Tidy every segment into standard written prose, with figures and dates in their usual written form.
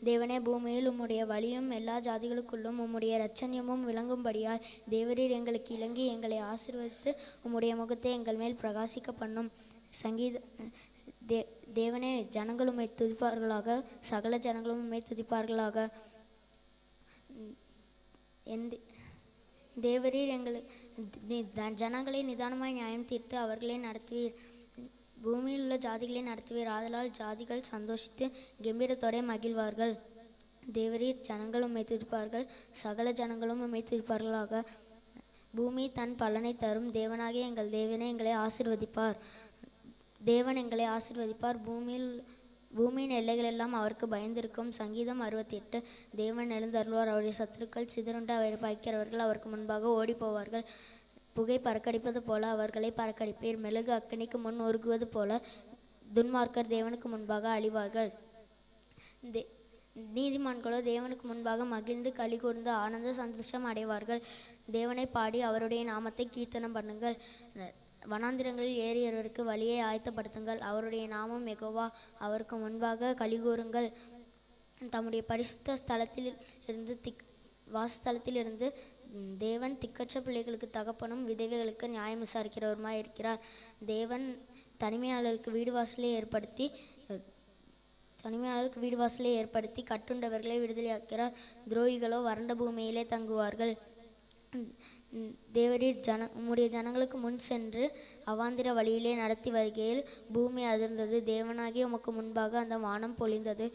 தேவனே, பூமியில் உம்முடைய வழியும் எல்லா ஜாதிகளுக்குள்ளும் உம்முடைய இரட்சண்யமும் விளங்கும்படியாய் தேவரீர் எங்களுக்கு இலங்கி எங்களை ஆசீர்வதித்து உம்முடைய முகத்தை எங்கள் மேல் பிரகாசிக்க பண்ணும். தேவனே, ஜனங்கள் உம்மை துதிப்பார்களாக, சகல ஜனங்களும் உம்மை துதிப்பார்களாக. தேவரீர் எங்களுக்கு ஜனங்களை நிதானமாய் நியாயம் தீர்த்து அவர்களை நடத்துவீர். பூமியில் உள்ள ஜாதிகளை நடத்துவீர். ஆதலால் ஜாதிகள் சந்தோஷித்து கம்பீரத்தோടെ மகிழ்வார்கள். தேவரீர் ஜனங்கள் உம்மை துதிப்பார்கள், சகல ஜனங்களும் உம்மை துதிப்பார்களாக. பூமி தன் பலனை தரும். தேவனாகிய எங்கள் தேவனே எங்களை ஆசீர்வதிப்பார். தேவன் எங்களை ஆசீர்வதிப்பார். பூமியின் எல்லைகள் எல்லாம் அவருக்கு பயந்திருக்கும். சங்கீதம் 68. தேவன் எழுந்தருள்வார். அவருடைய சத்துருக்கள் சிதறுண்டு அவரை பாய்க்கிறவர்கள் அவருக்கு முன்பாக ஓடி போவார்கள். புகை பறக்கடிப்பது போல அவர்களை பறக்கடிப்பீர். மெழுகு அக்கினிக்கு முன் உருகுவது போல துன்மார்க்கர் தேவனுக்கு முன்பாக அழிவார்கள். நீதிமான்களோ தேவனுக்கு முன்பாக மகிழ்ந்து களி கூர்ந்து ஆனந்த சந்தோஷம் அடைவார்கள். தேவனை பாடி அவருடைய நாமத்தை கீர்த்தனம் பண்ணுங்கள். வனாந்திரங்களில் ஏறியவருக்கு வழியை ஆயத்தப்படுத்துங்கள். அவருடைய நாமம் யெகோவா. அவருக்கு முன்பாக களி கூறுங்கள். தம்முடைய பரிசுத்த ஸ்தலத்தில் இருந்து வாசஸ்தலத்தில் இருந்து தேவன் திக்கற்ற பிள்ளைகளுக்கு தகப்பனும் விதவைகளுக்கு நியாயம் விசாரிக்கிறவருமாய் இருக்கிறார். தேவன் தனிமையாளருக்கு வீடு வாசலை ஏற்படுத்தி கட்டுண்டவர்களை விடுதலையாக்கிறார். துரோகிகளோ வறண்ட பூமியிலே தங்குவார்கள். தேவரீர் உம்முடைய ஜனங்களுக்கு முன் சென்று அவாந்திர வழியிலே நடத்தி வருகையில் பூமி அதிர்ந்தது. தேவனாகிய உமக்கு முன்பாக அந்த வானம் பொழிந்தது.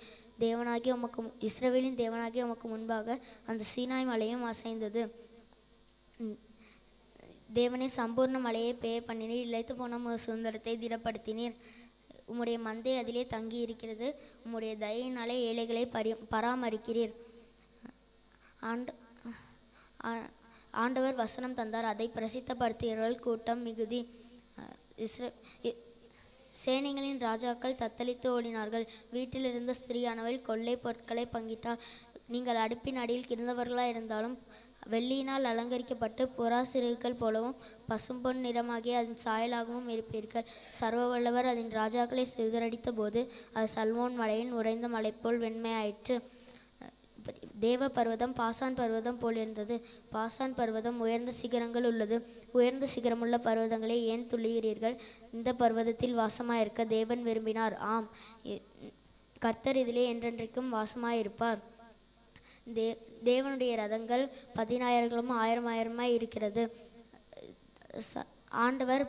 இஸ்ரவேலின் தேவனாகிய உமக்கு முன்பாக அந்த சீனாய் மலையும் அசைந்தது. தேவனே, சம்பூர்ண மலையை பெய்ய பண்ணினீர். இழைத்து போன சுதந்திரத்தை திடப்படுத்தினீர். உம்முடைய மந்தை அதிலே தங்கி இருக்கிறது. உம்முடைய தயையினாலே ஏழைகளை பராமரிக்கிறீர். ஆண்டவர் வசனம் தந்தார், அதை பிரசித்தப்படுத்தியவர்கள் கூட்டம் மிகுதி. சேனைகளின் ராஜாக்கள் தத்தளித்து ஓடினார்கள். வீட்டில் இருந்த ஸ்திரீயானவள் கொள்ளை பொருட்களை பங்கிட்டார். நீங்கள் அடுப்பின் அடியில் கிடந்தவர்களாக இருந்தாலும் வெள்ளியினால் அலங்கரிக்கப்பட்டு புறா சிறுகுகள் போலவும் பசும்பொன் நிறமாகிய அதன் சாயலாகவும் இருப்பீர்கள். சர்வ வல்லவர் அதன் ராஜாக்களை சிதறடித்த போது அது சல்மோன் மலையின் உறைந்த மலை போல் வெண்மையாயிற்று. தேவ பர்வதம் பாசான் பர்வதம் போல் இருந்தது. பாசான் பர்வதம் உயர்ந்த சிகரங்கள் உள்ளது. உயர்ந்த சிகரமுள்ள பர்வதங்களை ஏன் துள்ளுகிறீர்கள்? இந்த பர்வதத்தில் வாசமாயிருக்க தேவன் விரும்பினார். ஆம், கர்த்தர் இதிலே என்றென்றைக்கும் வாசமாயிருப்பார். தேவனுடைய ரதங்கள் 10,000 1000 இருக்கிறது. ஆண்டவர்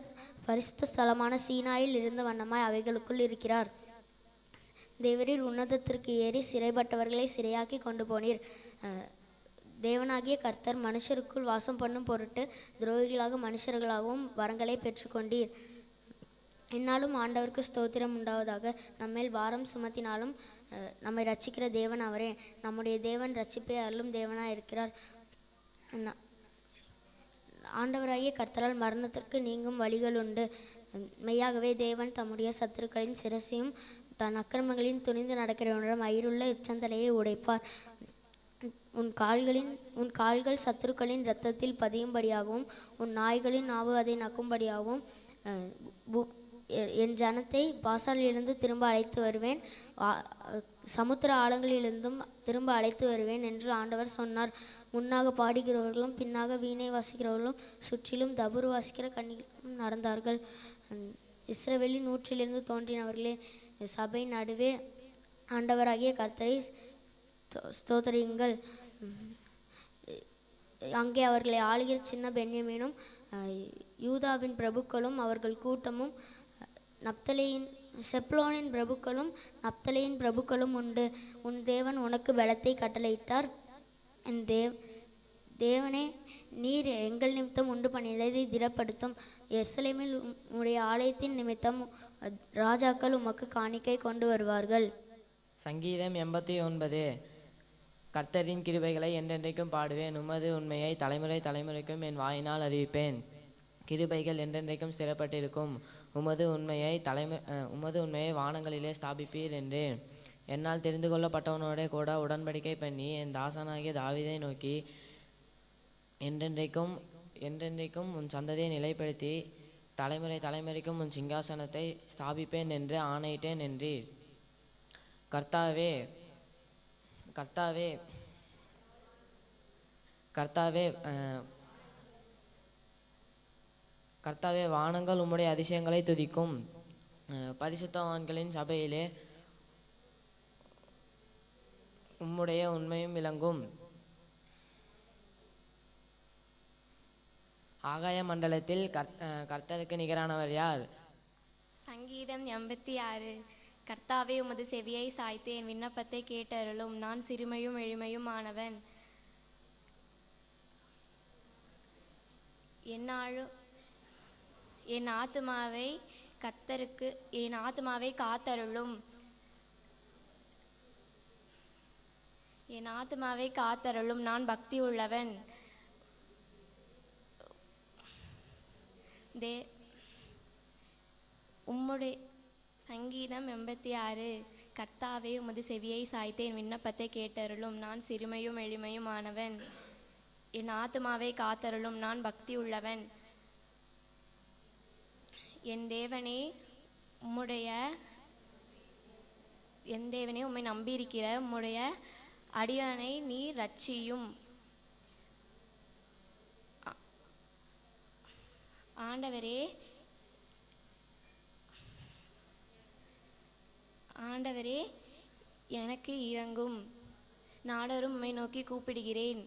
பரிசுத்த ஸ்தலமான சீனாயில் இருந்த வண்ணமாய் அவைகளுக்குள் இருக்கிறார். தேவரீர் உன்னதத்திற்கு ஏறி சிறைப்பட்டவர்களை சிறையாக்கி கொண்டு போனீர். தேவனாகிய கர்த்தர் மனுஷருக்குள் வாசம் பண்ணும் பொருட்டு துரோகிகளாக மனுஷர்களாகவும் வரங்களை பெற்றுக்கொண்டீர். என்னாலும் ஆண்டவருக்கு ஸ்தோத்திரம் உண்டாவதாக. நம்மேல் பாரம் சுமத்தினாலும் நம்மை ரட்சிக்கிற தேவன் அவரே. நம்முடைய தேவன் ரட்சிப்பை அருளும் தேவனாய் இருக்கிறார். ஆண்டவராகிய கர்த்தரால் மரணத்திற்கு நீங்கும் வழிகள் உண்டு. மெய்யாகவே தேவன் தம்முடைய சத்துருக்களின் சிரசையும் தன் அக்கிரமங்களின் துணிந்து நடக்கிறவனிடம் மயிருள்ள எச்சந்தலையை உடைப்பார். உன் கால்கள் சத்துருக்களின் இரத்தத்தில் பதியும்படியாகவும் உன் நாய்களின் நாவு அதை நக்கும்படியாகவும் என் ஜனத்தை பாசானிலிருந்து திரும்ப அழைத்து வருவேன், சமுத்திர ஆழங்களிலிருந்தும் திரும்ப அழைத்து வருவேன் என்று ஆண்டவர் சொன்னார். முன்னாக பாடுகிறவர்களும் பின்னாக வீணை வாசிக்கிறவர்களும் சுற்றிலும் தபுரு வாசிக்கிற கன்னிகளும் நடந்தார்கள். இஸ்ரவேலின் நூற்றிலிருந்து தோன்றினவர்களே, சபை நடுவே ஆண்டவராகிய கர்த்தரை ஸ்தோத்திரியுங்கள். அங்கே அவர்களை ஆளுகிற சின்ன பென்யமீனும் யூதாவின் பிரபுக்களும் அவர்கள் கூட்டமும் செப்லோனின் பிரபுக்களும் நப்தலியின் பிரபுக்களும் உண்டு. உன் தேவன் உனக்கு பலத்தை கட்டளையிட்டார். என் தேவனே, நீர் எங்கள் நிமித்தம் உண்டு பண்ணியதை திடப்படுத்தும். எருசலேமில் உம்முடைய ஆலயத்தின் நிமித்தம் ராஜாக்கள் உமக்கு காணிக்கை கொண்டு வருவார்கள். சங்கீதம் 89. கர்த்தரின் கிருபைகளை என்றென்றைக்கும் பாடுவேன். உமது உண்மையை தலைமுறை தலைமுறைக்கும் என் வாயினால் அறிவிப்பேன். கிருபைகள் என்றென்றைக்கும் ஸ்திரப்பட்டிருக்கும். உமது உண்மையை வானங்களிலே ஸ்தாபிப்பீர் என்றேன். என்னால் தெரிந்து கொள்ளப்பட்டவனோட கூட உடன்படிக்கை பண்ணி என் தாசனாகிய தாவீதை நோக்கி என்றென்றைக்கும் உன் சந்ததியை நிலைப்படுத்தி தலைமுறை தலைமுறைக்கும் உன் சிங்காசனத்தை ஸ்தாபிப்பேன் என்று ஆணையிட்டேன் என்றீர். கர்த்தாவே, கர்த்தாவே கர்த்தாவே கர்த்தாவே, வானங்கள் உம்முடைய அதிசயங்களை துதிக்கும். பரிசுத்தவான்களின் சபையிலே உம்முடைய உண்மையும் விளங்கும். ஆகாய மண்டலத்தில் கர்த்தருக்கு நிகரானவர் யார்? சங்கீதம் 86. கர்த்தாவே, உமது செவியை சாய்த்து என் விண்ணப்பத்தை கேட்டருளும். நான் சிறுமையும் எளிமையும் ஆனவன். என் ஆத்துமாவை காத்தருளும். என் ஆத்துமாவை காத்தருளும். நான் பக்தி உள்ளவன். உம்முடைய சங்கீதம் 86. கர்த்தாவே, உமது செவியை சாய்த்து என் விண்ணப்பத்தை கேட்டருளும். நான் சிறுமையும் எளிமையும் ஆனவன். என் ஆத்துமாவை காத்தருளும். நான் பக்தி உள்ளவன். என் தேவனே, உம்மை நம்பியிருக்கிற உம்முடைய அடியானை நீ ரட்சியும். ஆண்டவரே, எனக்கு இரங்கும். நாடோறும் உம்மை நோக்கி கூப்பிடுகிறேன்.